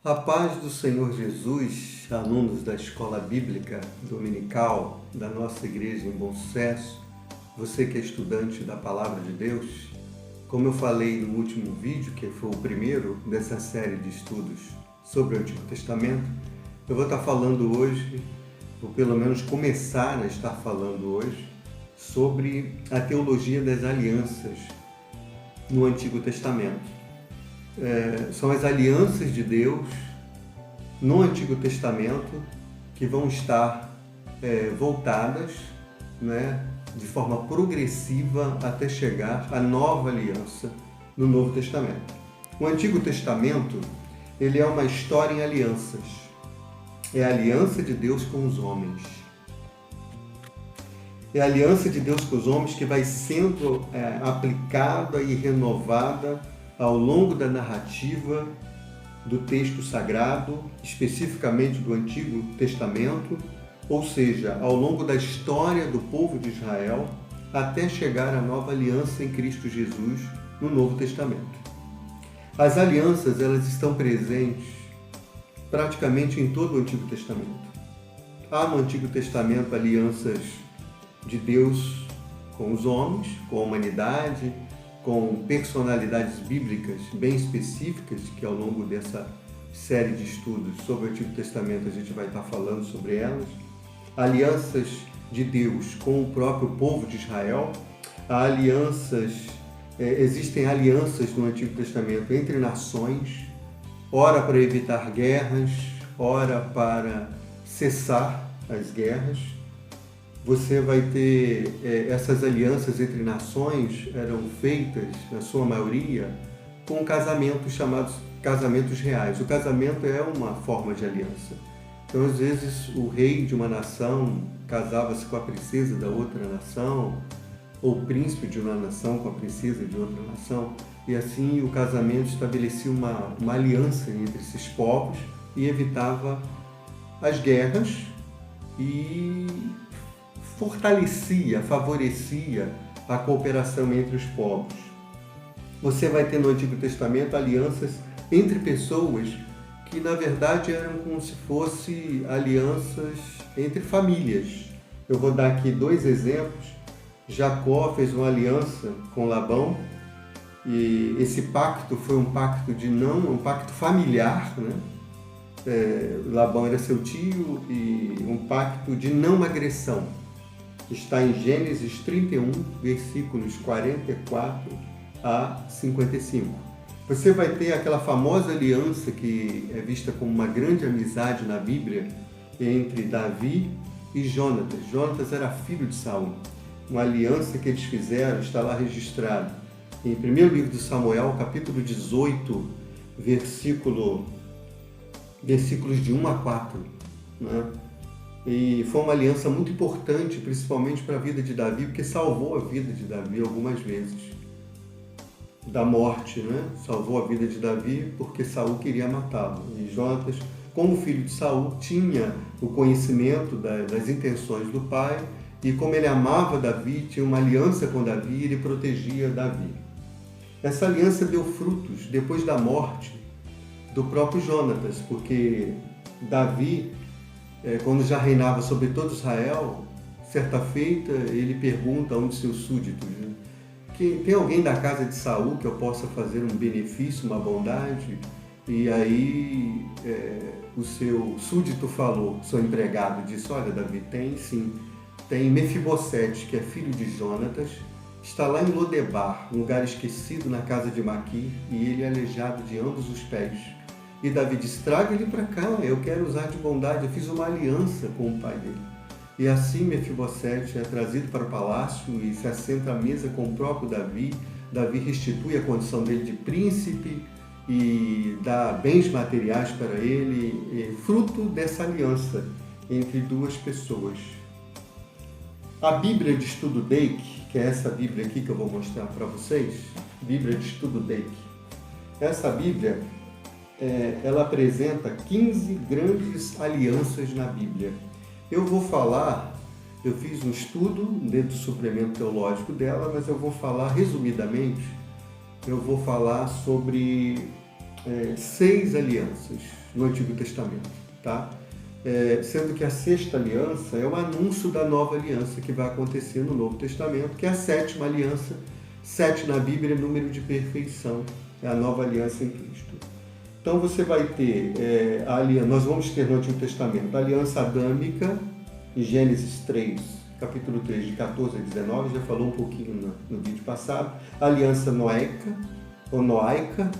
A paz do Senhor Jesus, alunos da Escola Bíblica Dominical da nossa igreja em Bom Sucesso, você que é estudante da Palavra de Deus, como eu falei no último vídeo, que foi o primeiro dessa série de estudos sobre o Antigo Testamento, eu vou estar falando hoje, ou pelo menos começar a estar falando hoje, sobre a teologia das alianças no Antigo Testamento. São as alianças de Deus no Antigo Testamento que vão estar voltadas, de forma progressiva até chegar à nova aliança no Novo Testamento. O Antigo Testamento ele é uma história em alianças. É a aliança de Deus com os homens. É a aliança de Deus com os homens que vai sendo aplicada e renovada ao longo da narrativa do texto sagrado, especificamente do Antigo Testamento, ou seja, ao longo da história do povo de Israel, até chegar à nova aliança em Cristo Jesus no Novo Testamento. As alianças, elas estão presentes praticamente em todo o Antigo Testamento. Há no Antigo Testamento alianças de Deus com os homens, com a humanidade, com personalidades bíblicas bem específicas, que ao longo dessa série de estudos sobre o Antigo Testamento a gente vai estar falando sobre elas. Alianças de Deus com o próprio povo de Israel. Existem alianças no Antigo Testamento entre nações, ora para evitar guerras, ora para cessar as guerras. Você vai ter essas alianças entre nações eram feitas, na sua maioria, com casamentos chamados casamentos reais. O casamento é uma forma de aliança. Então, às vezes, o rei de uma nação casava-se com a princesa da outra nação, ou o príncipe de uma nação com a princesa de outra nação, e assim o casamento estabelecia uma aliança entre esses povos e evitava as guerras e fortalecia, favorecia a cooperação entre os povos. Você vai ter no Antigo Testamento alianças entre pessoas que, na verdade, eram como se fossem alianças entre famílias. Eu vou dar aqui dois exemplos. Jacó fez uma aliança com Labão e esse pacto foi um pacto familiar, Labão era seu tio, e um pacto de não agressão. Está em Gênesis 31, versículos 44 a 55. Você vai ter aquela famosa aliança que é vista como uma grande amizade na Bíblia entre Davi e Jonatas. Jonatas era filho de Saul. Uma aliança que eles fizeram está lá registrada em 1º livro de Samuel, capítulo 18, versículos de 1 a 4. E foi uma aliança muito importante, principalmente para a vida de Davi, porque salvou a vida de Davi algumas vezes da morte, Salvou a vida de Davi porque Saul queria matá-lo. E Jonatas, como filho de Saul, tinha o conhecimento das intenções do pai, e como ele amava Davi, tinha uma aliança com Davi e ele protegia Davi. Essa aliança deu frutos depois da morte do próprio Jonatas, porque Davi, quando já reinava sobre todo Israel, certa feita ele pergunta a um de seus súditos, que tem alguém da casa de Saul que eu possa fazer um benefício, uma bondade? E aí o seu súdito falou, seu empregado disse: olha, Davi, tem sim, tem Mefibosete, que é filho de Jonatas, está lá em Lodebar, um lugar esquecido na casa de Maquir, e ele é aleijado de ambos os pés. E Davi disse: traga ele para cá, eu quero usar de bondade, eu fiz uma aliança com o pai dele. E assim Mefibosete é trazido para o palácio e se assenta à mesa com o próprio Davi. Davi restitui a condição dele de príncipe e dá bens materiais para ele, fruto dessa aliança entre duas pessoas. A Bíblia de Estudo Dake, que é essa Bíblia aqui que eu vou mostrar para vocês, Bíblia de Estudo Dake, essa Bíblia ela apresenta 15 grandes alianças na Bíblia. Eu fiz um estudo dentro do suplemento teológico dela, mas eu vou falar resumidamente, eu vou falar sobre 6 alianças no Antigo Testamento, tá? Sendo que a 6ª aliança é o anúncio da nova aliança que vai acontecer no Novo Testamento, que é a 7ª aliança. 7 na Bíblia é número de perfeição, é a nova aliança em Cristo. Então você vai ter a aliança, nós vamos ter no Antigo Testamento a aliança adâmica, em Gênesis 3, capítulo 3, de 14 a 19, já falou um pouquinho no vídeo passado. A aliança noaica, ou noaica,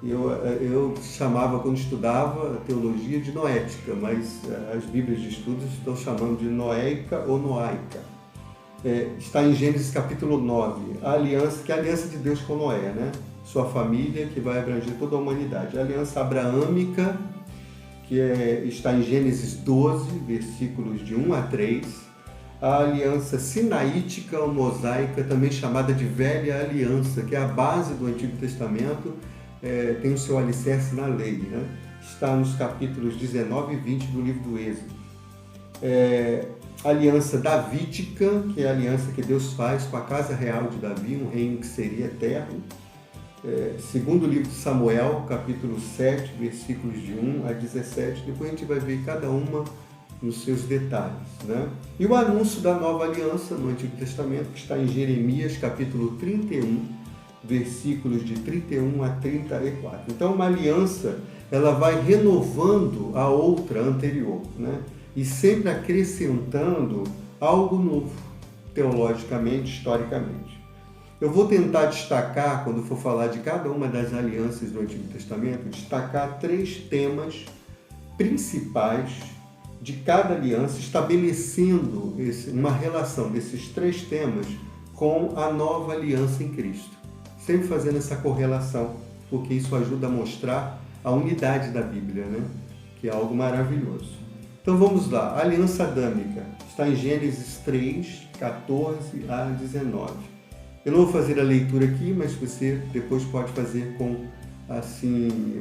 eu chamava, quando estudava teologia, de noética, mas as Bíblias de estudos estão chamando de noéica ou noaica. Está em Gênesis capítulo 9, a aliança, que é a aliança de Deus com Noé, né? Sua família, que vai abranger toda a humanidade. A aliança abraâmica, que está em Gênesis 12, versículos de 1 a 3. A aliança sinaítica ou mosaica, também chamada de Velha Aliança, que é a base do Antigo Testamento, tem o seu alicerce na lei, né? Está nos capítulos 19 e 20 do livro do Êxodo. A aliança davídica, que é a aliança que Deus faz com a casa real de Davi, um reino que seria eterno. Segundo livro de Samuel, capítulo 7, versículos de 1 a 17. Depois a gente vai ver cada uma nos seus detalhes, né? E o anúncio da nova aliança no Antigo Testamento, que está em Jeremias, capítulo 31, versículos de 31 a 34. Então, uma aliança, ela vai renovando a outra anterior, né? E sempre acrescentando algo novo, teologicamente, historicamente. Eu vou tentar destacar, quando for falar de cada uma das alianças do Antigo Testamento, destacar 3 temas principais de cada aliança, estabelecendo uma relação desses 3 temas com a nova aliança em Cristo. Sempre fazendo essa correlação, porque isso ajuda a mostrar a unidade da Bíblia, né? Que é algo maravilhoso. Então vamos lá, a aliança adâmica está em Gênesis 3, 14 a 19. Eu não vou fazer a leitura aqui, mas você depois pode fazer com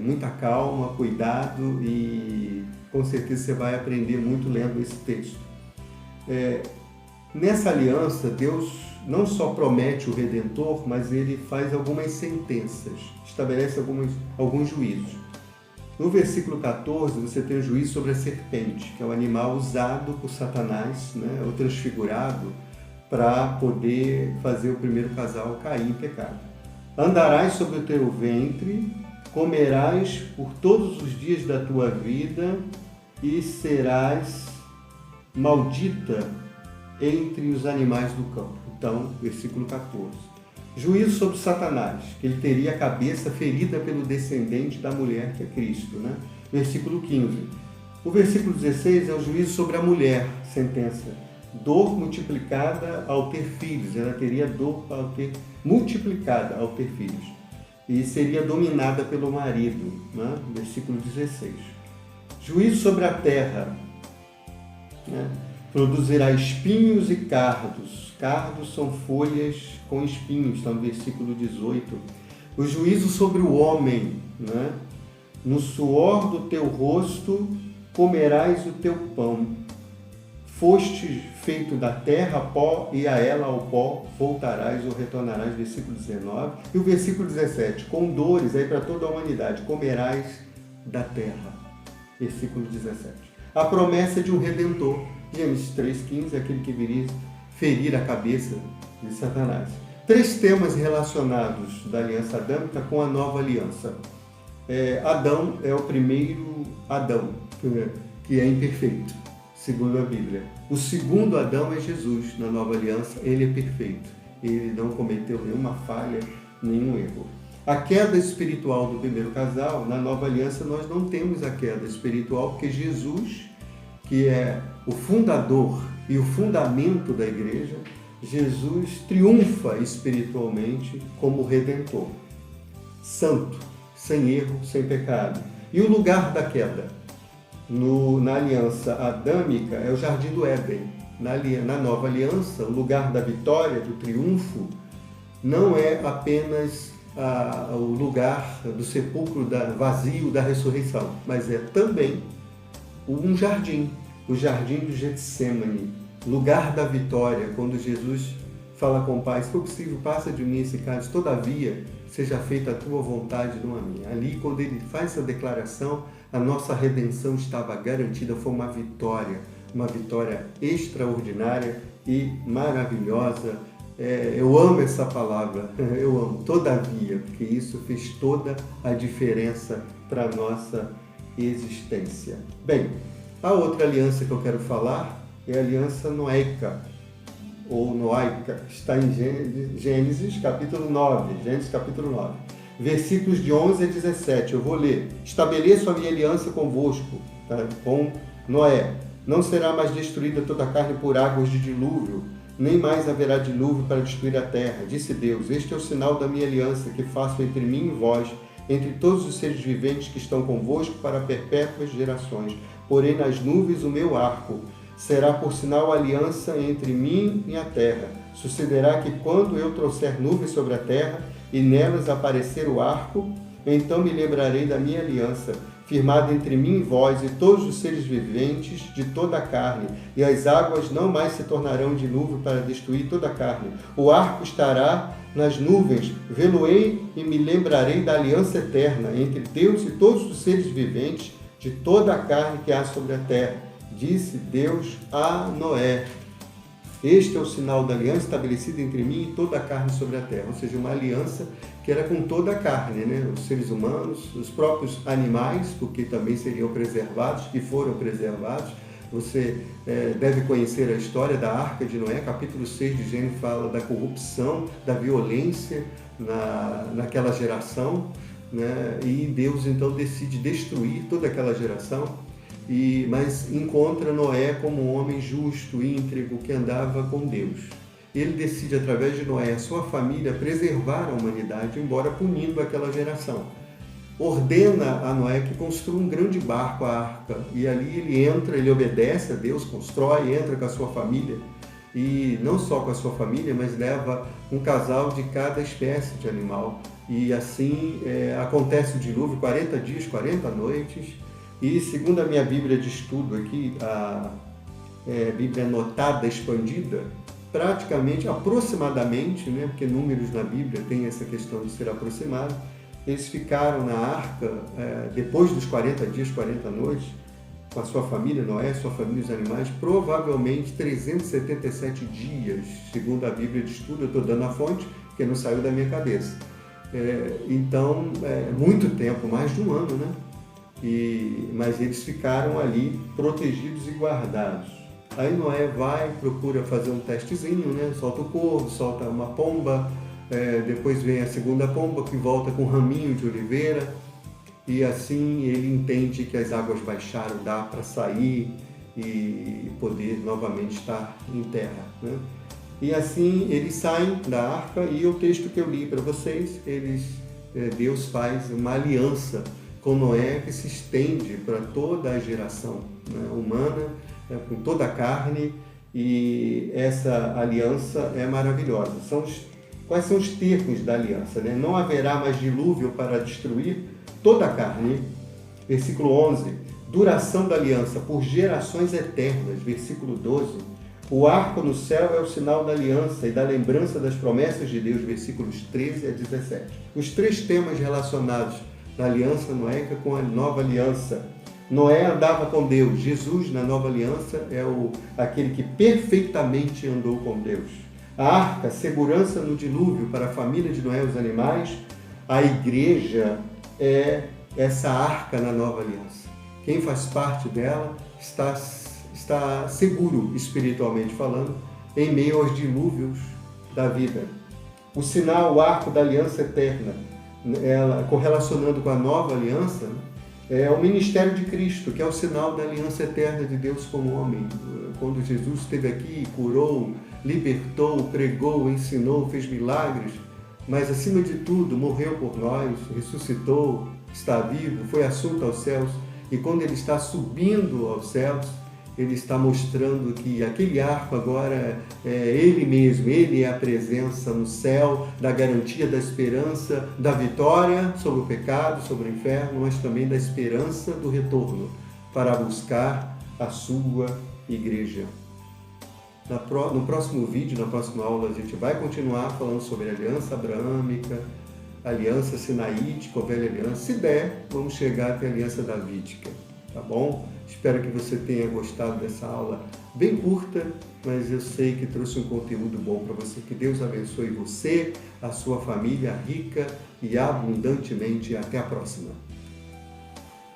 muita calma, cuidado, e com certeza você vai aprender muito lendo esse texto. Nessa aliança, Deus não só promete o Redentor, mas ele faz algumas sentenças, estabelece alguns juízos. No versículo 14, você tem o juízo sobre a serpente, que é o animal usado por Satanás, né, ou transfigurado, para poder fazer o primeiro casal cair em pecado. Andarás sobre o teu ventre, comerás por todos os dias da tua vida e serás maldita entre os animais do campo. Então, versículo 14. Juízo sobre Satanás, que ele teria a cabeça ferida pelo descendente da mulher, que é Cristo, né? Versículo 15. O versículo 16 é o juízo sobre a mulher, sentença. Dor multiplicada ao ter filhos. Ela teria dor multiplicada ao ter filhos. E seria dominada pelo marido, né? Versículo 16. Juízo sobre a terra, né? Produzirá espinhos e cardos. Cardos são folhas com espinhos, está no versículo 18. O juízo sobre o homem, né? No suor do teu rosto comerás o teu pão. Foste feito da terra, pó, e a ela, ao pó, voltarás ou retornarás, versículo 19. E o versículo 17, com dores, aí para toda a humanidade, comerás da terra, versículo 17. A promessa de um Redentor, Gênesis 3,15, aquele que viria ferir a cabeça de Satanás. 3 temas relacionados da aliança adâmica com a nova aliança. Adão é o primeiro Adão, que é imperfeito, segundo a Bíblia. O segundo Adão é Jesus, na nova aliança, ele é perfeito. Ele não cometeu nenhuma falha, nenhum erro. A queda espiritual do primeiro casal, na nova aliança nós não temos a queda espiritual, porque Jesus, que é o fundador e o fundamento da igreja, Jesus triunfa espiritualmente como Redentor, santo, sem erro, sem pecado. E o lugar da queda na aliança adâmica é o Jardim do Éden. Na nova aliança, o lugar da vitória, do triunfo, não é apenas o lugar do sepulcro vazio da ressurreição, mas é também um jardim, o jardim do Getsêmani, lugar da vitória, quando Jesus fala com o Pai: se for possível, passa de mim esse cálice, todavia, seja feita a tua vontade, não a minha. Ali, quando ele faz essa declaração, a nossa redenção estava garantida, foi uma vitória extraordinária e maravilhosa. Eu amo essa palavra, eu amo, todavia, porque isso fez toda a diferença para a nossa existência. Bem, a outra aliança que eu quero falar é a aliança noaica, ou noaica, está em Gênesis capítulo 9, versículos de 11 a 17, eu vou ler. Estabeleço a minha aliança convosco, tá? Com Noé. Não será mais destruída toda a carne por águas de dilúvio, nem mais haverá dilúvio para destruir a terra. Disse Deus, este é o sinal da minha aliança que faço entre mim e vós, entre todos os seres viventes que estão convosco para perpétuas gerações. Porém nas nuvens o meu arco será por sinal aliança entre mim e a terra. Sucederá que quando eu trouxer nuvens sobre a terra e nelas aparecer o arco, então me lembrarei da minha aliança, firmada entre mim e vós e todos os seres viventes de toda a carne, e as águas não mais se tornarão dilúvio para destruir toda a carne. O arco estará nas nuvens, vê-lo-ei e me lembrarei da aliança eterna entre Deus e todos os seres viventes de toda a carne que há sobre a terra. Disse Deus a Noé. Este é o sinal da aliança estabelecida entre mim e toda a carne sobre a terra. Ou seja, uma aliança que era com toda a carne, né? Os seres humanos, os próprios animais, porque também seriam preservados, e foram preservados. Você deve conhecer a história da Arca de Noé, capítulo 6 de Gênesis fala da corrupção, da violência naquela geração, né? E Deus então decide destruir toda aquela geração. Mas encontra Noé como um homem justo, íntegro, que andava com Deus. Ele decide, através de Noé, a sua família, preservar a humanidade, embora punindo aquela geração. Ordena a Noé que construa um grande barco, a arca, e ali ele entra, ele obedece a Deus, constrói, entra com a sua família, e não só com a sua família, mas leva um casal de cada espécie de animal. E assim acontece o dilúvio, 40 dias, 40 noites. E segundo a minha Bíblia de estudo aqui, a Bíblia anotada, expandida, praticamente, aproximadamente, né, porque números na Bíblia tem essa questão de ser aproximado, eles ficaram na arca depois dos 40 dias, 40 noites, com a sua família, Noé, sua família e os animais, provavelmente 377 dias, segundo a Bíblia de estudo. Eu estou dando a fonte, porque não saiu da minha cabeça. Então, muito tempo, mais de um ano, né? Mas eles ficaram ali protegidos e guardados. Aí Noé vai, procura fazer um testezinho, né? Solta o corvo, solta uma pomba, depois vem a segunda pomba que volta com um raminho de oliveira, e assim ele entende que as águas baixaram, dá para sair e poder novamente estar em terra, né? E assim eles saem da arca, e o texto que eu li para vocês, Deus faz uma aliança com Noé que se estende para toda a geração, né, humana, com toda a carne, e essa aliança é maravilhosa. Quais são os termos da aliança, né? Não haverá mais dilúvio para destruir toda a carne. Versículo 11, duração da aliança por gerações eternas. Versículo 12, o arco no céu é o sinal da aliança e da lembrança das promessas de Deus. Versículos 13 a 17. Os três temas relacionados da aliança noaica com a nova aliança. Noé andava com Deus. Jesus, na nova aliança, é aquele que perfeitamente andou com Deus. A arca, segurança no dilúvio para a família de Noé e os animais. A igreja é essa arca na nova aliança. Quem faz parte dela está seguro, espiritualmente falando, em meio aos dilúvios da vida. O sinal, o arco da aliança eterna, ela, correlacionando com a nova aliança, é o ministério de Cristo, que é o sinal da aliança eterna de Deus com o homem. Quando Jesus esteve aqui, curou, libertou, pregou, ensinou, fez milagres, mas acima de tudo morreu por nós, ressuscitou, está vivo, foi assunto aos céus, e quando ele está subindo aos céus, ele está mostrando que aquele arco agora é ele mesmo, ele é a presença no céu, da garantia da esperança, da vitória sobre o pecado, sobre o inferno, mas também da esperança do retorno para buscar a sua igreja. No próximo vídeo, na próxima aula, a gente vai continuar falando sobre a aliança abraâmica, aliança sinaítica ou velha aliança. Se der, vamos chegar até a aliança davídica, tá bom? Espero que você tenha gostado dessa aula bem curta, mas eu sei que trouxe um conteúdo bom para você. Que Deus abençoe você, a sua família rica e abundantemente. Até a próxima.